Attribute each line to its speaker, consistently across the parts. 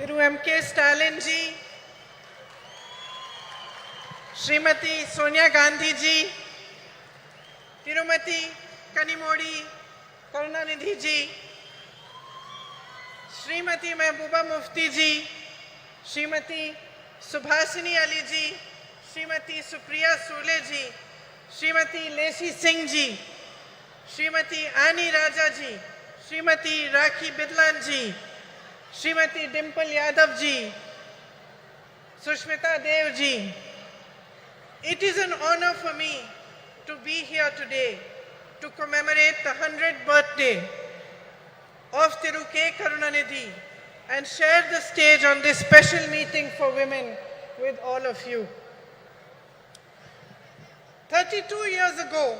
Speaker 1: Thiru M.K. Stalin ji, Srimati Sonia Gandhi ji, Tirumati Kanimodi Karunanidhi ji, Srimati Mehbooba Mufti ji, Srimati Subhasini Ali ji, Srimati Supriya Sule ji, Srimati Lacey Singh ji, Srimati Annie Raja ji, Srimati Rakhi Bidlan ji, Srimati Dimple Yadav ji, Sushmita Dev ji. It is an honor for me to be here today to commemorate the 100th birthday of Thiru K. Karunanidhi and share the stage on this special meeting for women with all of you. 32 years ago,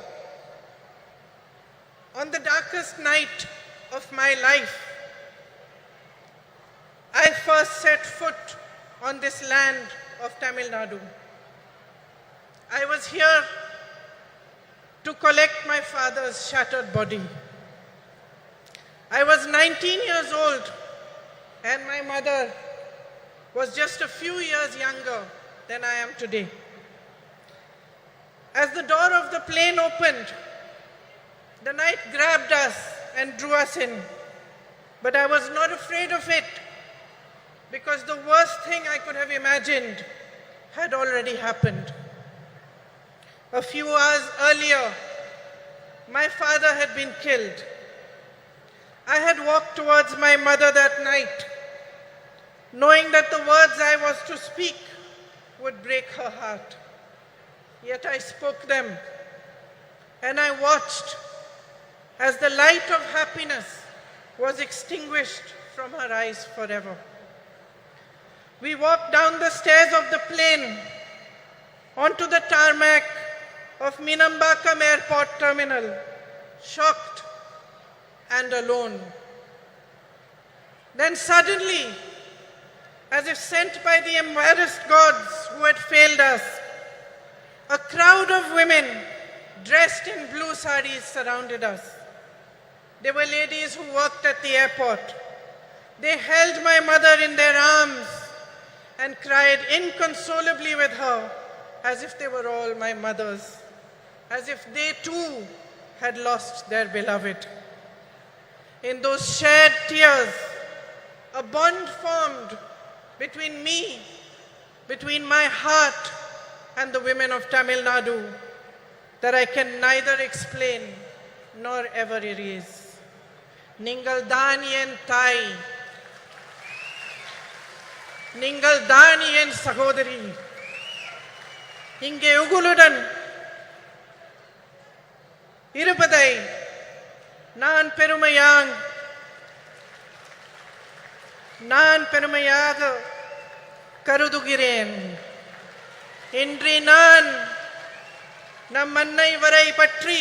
Speaker 1: on the darkest night of my life, I first set foot on this land of Tamil Nadu. I was here to collect my father's shattered body. I was 19 years old and my mother was just a few years younger than I am today. As the door of the plane opened, the night grabbed us and drew us in. But I was not afraid of it because the worst thing I could have imagined had already happened. A few hours earlier, my father had been killed. I had walked towards my mother that night, knowing that the words I was to speak would break her heart. Yet I spoke them, and I watched as the light of happiness was extinguished from her eyes forever. We walked down the stairs of the plane onto the tarmac of Minambakam Airport Terminal, shocked and alone. Then suddenly, as if sent by the embarrassed gods who had failed us, a crowd of women dressed in blue saris surrounded us. They were ladies who worked at the airport. They held my mother in their arms and cried inconsolably with her as if they were all my mothers, as if they too had lost their beloved. In those shared tears, a bond formed between me, between my heart and the women of Tamil Nadu that I can neither explain nor ever erase. Ningal Daniyen Thai, Ningal Daniyen Sahodari, Inge Uguludan, Irupadai, நான் பெருமையாக கருதுகிறேன். இன்று நான் நம் அன்னை வரை பற்றி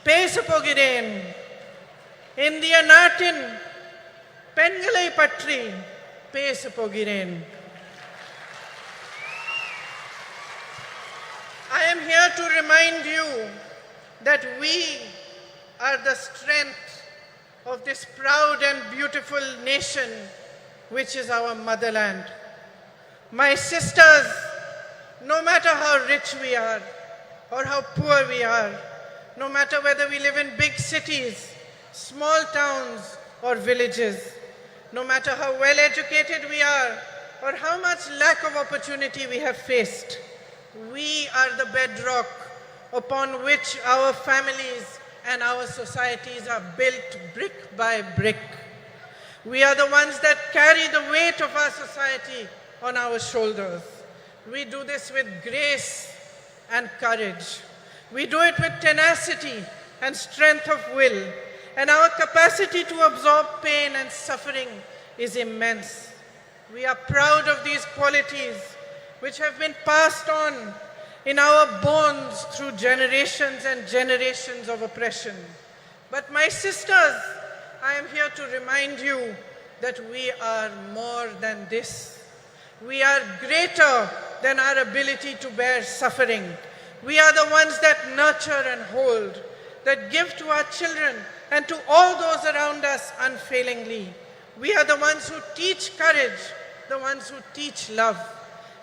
Speaker 1: பேசப் போகிறேன். இந்திய நாட்டின் பெண்களை பற்றி பேசப் போகிறேன். I am here to remind you that we are the strength of this proud and beautiful nation which is our motherland. My sisters, no matter how rich we are or how poor we are, no matter whether we live in big cities, small towns or villages, no matter how well educated we are or how much lack of opportunity we have faced, we are the bedrock upon which our families and our societies are built brick by brick. We are the ones that carry the weight of our society on our shoulders. We do this with grace and courage. We do it with tenacity and strength of will. And our capacity to absorb pain and suffering is immense. We are proud of these qualities which have been passed on in our bones through generations and generations of oppression. But my sisters, I am here to remind you that we are more than this. We are greater than our ability to bear suffering. We are the ones that nurture and hold, that give to our children and to all those around us unfailingly. We are the ones who teach courage, the ones who teach love.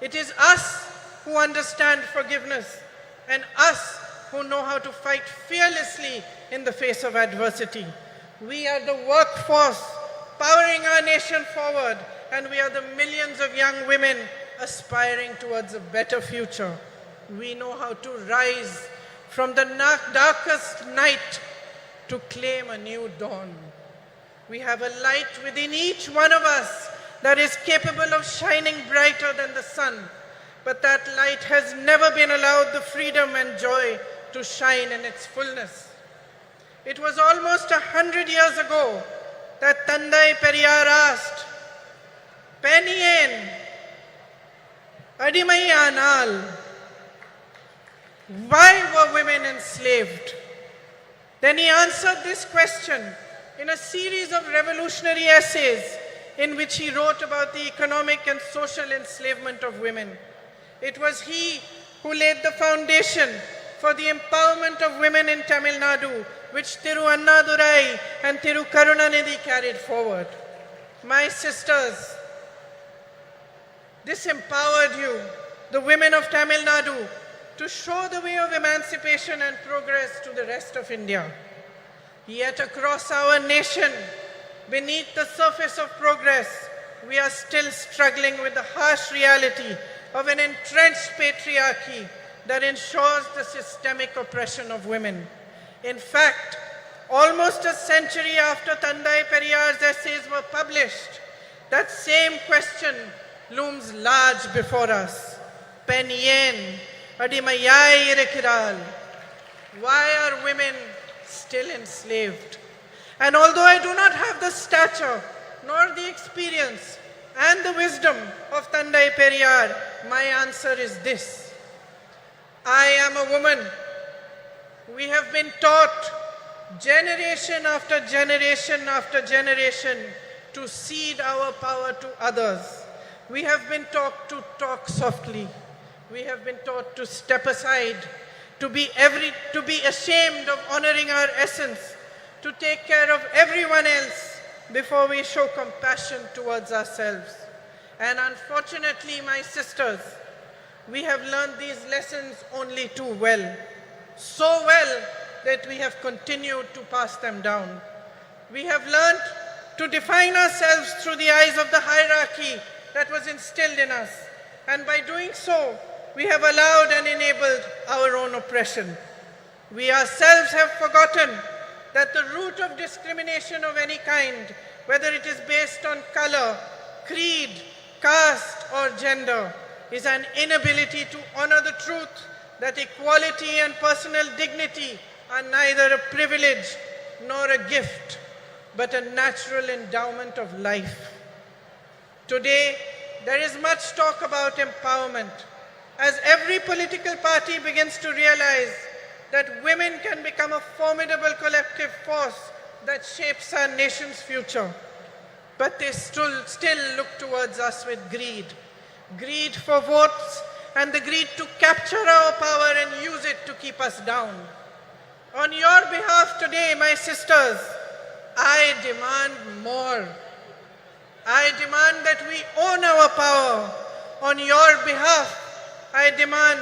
Speaker 1: It is us who understand forgiveness and us who know how to fight fearlessly in the face of adversity. We are the workforce powering our nation forward, and we are the millions of young women aspiring towards a better future. We know how to rise from the darkest night to claim a new dawn. We have a light within each one of us that is capable of shining brighter than the sun, but that light has never been allowed the freedom and joy to shine in its fullness. It was almost 100 years ago that Tandai Periyar asked, "Penien, Adimai Anal," why were women enslaved? Then he answered this question in a series of revolutionary essays in which he wrote about the economic and social enslavement of women. It was he who laid the foundation for the empowerment of women in Tamil Nadu, which Thiru Annadurai and Thiru Karunanidhi carried forward. My sisters, this empowered you, the women of Tamil Nadu, to show the way of emancipation and progress to the rest of India. Yet across our nation, beneath the surface of progress, we are still struggling with the harsh reality of an entrenched patriarchy that ensures the systemic oppression of women. In fact, almost a century after Tandai Periyar's essays were published, that same question looms large before us. Penien, Adimayai Irekiral. Why are women still enslaved? And although I do not have the stature nor the experience and the wisdom of Tandai Periyar, my answer is this. I am a woman. We have been taught generation after generation after generation to cede our power to others. We have been taught to talk softly. We have been taught to step aside, to be ashamed of honoring our essence, to take care of everyone else before we show compassion towards ourselves. And unfortunately, my sisters, we have learned these lessons only too well. So well that we have continued to pass them down. We have learned to define ourselves through the eyes of the hierarchy that was instilled in us. And by doing so, we have allowed and enabled our own oppression. We ourselves have forgotten that the root of discrimination of any kind, whether it is based on color, creed, caste, or gender, is an inability to honor the truth that equality and personal dignity are neither a privilege nor a gift, but a natural endowment of life. Today, there is much talk about empowerment, as every political party begins to realize that women can become a formidable collective force that shapes our nation's future. But they still look towards us with greed. Greed for votes and the greed to capture our power and use it to keep us down. On your behalf today, my sisters, I demand more. I demand that we own our power. On your behalf, I demand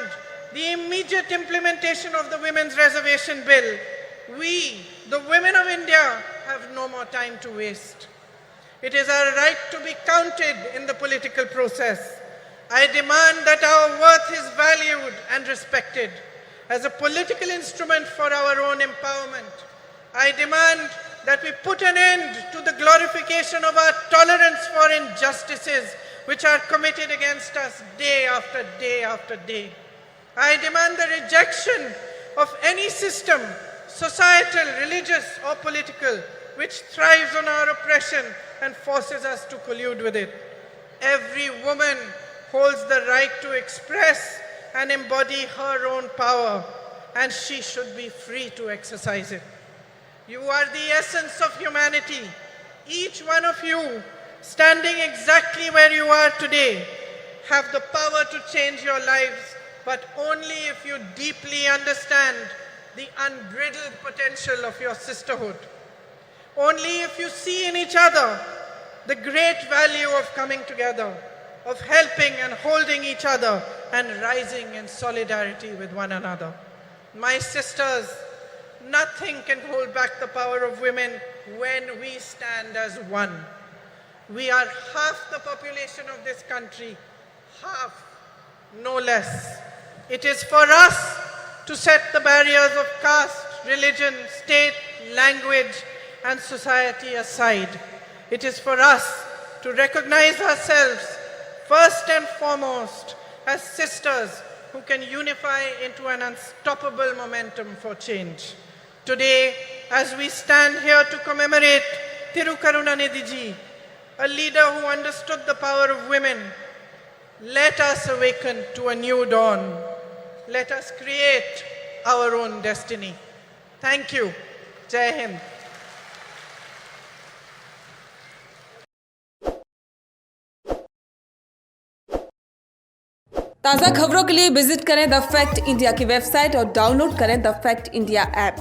Speaker 1: the immediate implementation of the Women's Reservation Bill. We, the women of India, have no more time to waste. It is our right to be counted in the political process. I demand that our worth is valued and respected as a political instrument for our own empowerment. I demand that we put an end to the glorification of our tolerance for injustices which are committed against us day after day after day. I demand the rejection of any system, societal, religious, or political, which thrives on our oppression and forces us to collude with it. Every woman holds the right to express and embody her own power, and she should be free to exercise it. You are the essence of humanity. Each one of you, standing exactly where you are today, have the power to change your lives, but only if you deeply understand the unbridled potential of your sisterhood. Only if you see in each other the great value of coming together, of helping and holding each other and rising in solidarity with one another. My sisters, nothing can hold back the power of women when we stand as one. We are half the population of this country, half, no less. It is for us to set the barriers of caste, religion, state, language, and society aside. It is for us to recognize ourselves first and foremost as sisters who can unify into an unstoppable momentum for change. Today, as we stand here to commemorate Thirukarunanidhi Ji, a leader who understood the power of women, let us awaken to a new dawn. Let us create our own destiny. Thank you. Jai Hind.
Speaker 2: ताज़ा खबरों के लिए visit करें the fact India की website और download करें the fact India app.